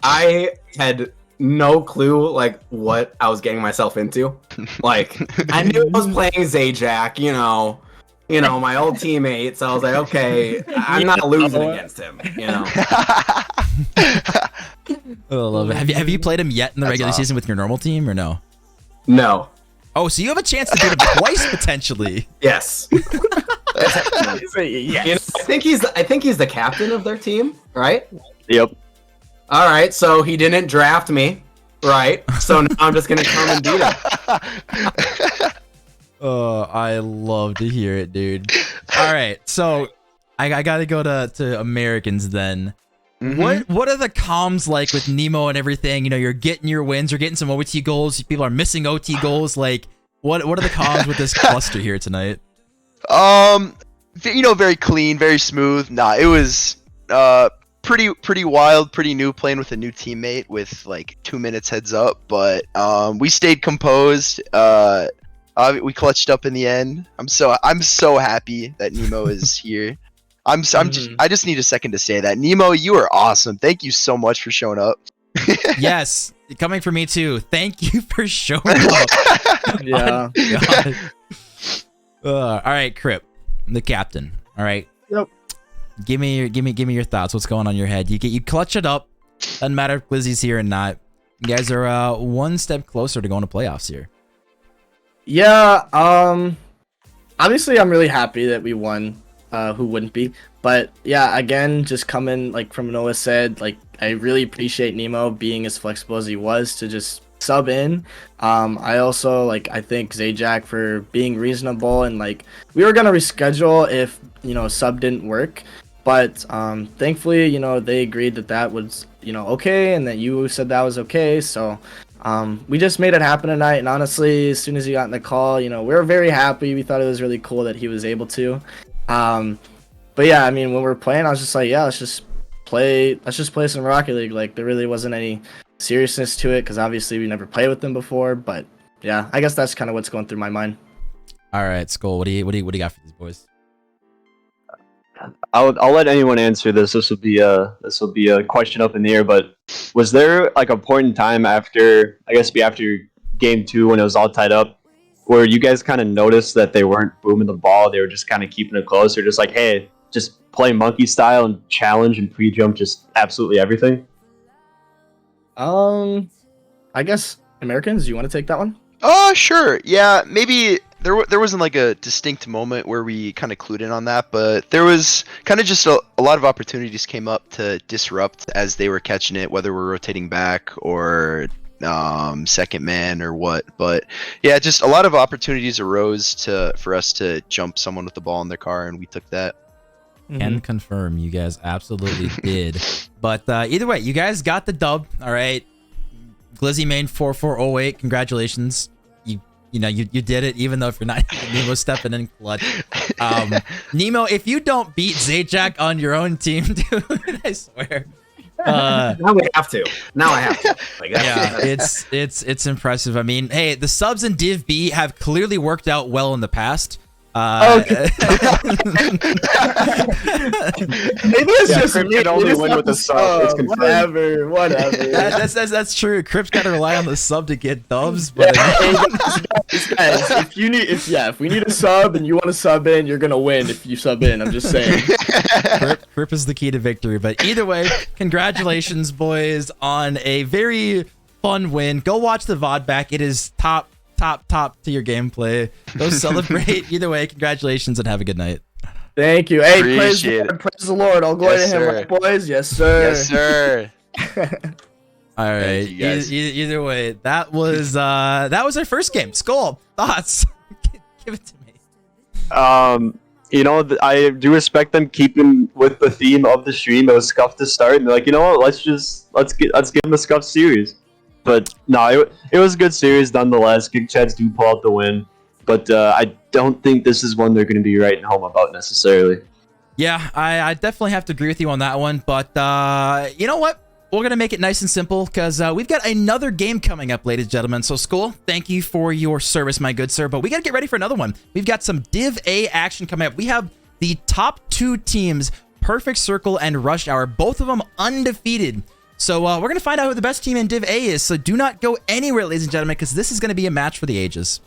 I had no clue like what I was getting myself into. Like, I knew I was playing Zajac, you know, my old teammate. So I was like, okay, I'm not losing against him, you know. Oh, love it. Have you played him yet in the regular season with your normal team or no? No. Oh, so you have a chance to beat him twice potentially. Yes. Yes. You know, I think he's the captain of their team, right? Yep. All right, so he didn't draft me, right? So now I'm just gonna come and beat him. Oh, I love to hear it, dude. All right, so I gotta go to Americans then. What are the comms like with Nemo and everything? You know, you're getting your wins, you're getting some OT goals. People are missing OT goals. Like, what are the comms with this cluster here tonight? You know, very clean, very smooth. Nah, it was pretty wild, pretty new, playing with a new teammate with like 2 minutes heads up, but we stayed composed. We clutched up in the end. I'm so happy that Nemo is here. I just need a second to say that. Nemo, you are awesome. Thank you so much for showing up. Yes, coming from me too. Thank you for showing up. Yeah. All right, Crip, the captain. All right. Yep. Give me your thoughts. What's going on in your head? You clutch it up. Doesn't matter if Glizzy's here or not. You guys are one step closer to going to playoffs here. Yeah. Obviously, I'm really happy that we won. Who wouldn't be? But yeah, again, just coming like from Noah said, like I really appreciate Nemo being as flexible as he was to just sub in. I also I thank Zajac for being reasonable, and like we were gonna reschedule if sub didn't work, but thankfully they agreed that was okay, and that you said that was okay. So we just made it happen tonight, and honestly, as soon as he got in the call, we were very happy. We thought it was really cool that he was able to. But yeah, I mean, when we were playing, I was just like, yeah, let's just play some Rocket League. Like, there really wasn't any seriousness to it, because obviously we never played with them before. But yeah, I guess that's kind of what's going through my mind. All right, Skull, what do you got for these boys? I'll let anyone answer this. This will be a question up in the air. But was there like a point in time after game 2 when it was all tied up, where you guys kind of noticed that they weren't booming the ball, they were just kind of keeping it close? They're just like, hey, just play monkey style and challenge and pre-jump just absolutely everything? I guess Americans. You want to take that one? Oh, sure. Yeah, maybe there wasn't like a distinct moment where we kind of clued in on that, but there was kind of just a lot of opportunities came up to disrupt as they were catching it, whether we're rotating back or second man or what. But yeah, just a lot of opportunities arose for us to jump someone with the ball in their car, and we took that. Can confirm you guys absolutely did. But either way, you guys got the dub. All right. Glizzy main 4408. Congratulations. You know you did it, even though if you're not Nemo stepping in clutch. Nemo, if you don't beat Zajac on your own team, dude, I swear. Now we have to. Now I have to. Like, Yeah, it's impressive. I mean, hey, the subs in Div B have clearly worked out well in the past. Okay. Maybe it's Yeah, just Crypt me. can only We just win have with the to sub, it's confirmed. Whatever. That's true. Crypt's got to rely on the sub to get dubs, but Guys, if we need a sub and you want to sub in, you're gonna win if you sub in. I'm just saying. Crypt is the key to victory. But either way, congratulations, boys, on a very fun win. Go watch the VOD back. It is top to your gameplay. Go celebrate. Either way, congratulations and have a good night. Thank you. Hey, praise Appreciate the Lord. All glory Yes, to Him, sir. right, boys. Yes, sir. Yes, sir. All right. Thank you, guys. Either way, that was our first game. Skull, thoughts? Give it to me. You know, I do respect them keeping with the theme of the stream. It was Scuff to start, and they're like, you know what? Let's give them a Scuff series. But no, it was a good series nonetheless. Gigachads do pull out the win, but I don't think this is one they're going to be writing home about necessarily. Yeah, I definitely have to agree with you on that one. But you know what? We're going to make it nice and simple because we've got another game coming up, ladies and gentlemen. So, Skull, thank you for your service, my good sir. But we got to get ready for another one. We've got some Div A action coming up. We have the top two teams, Perfect Circle and Rush Hour, both of them undefeated. So we're going to find out who the best team in Div A is. So do not go anywhere, ladies and gentlemen, because this is going to be a match for the ages.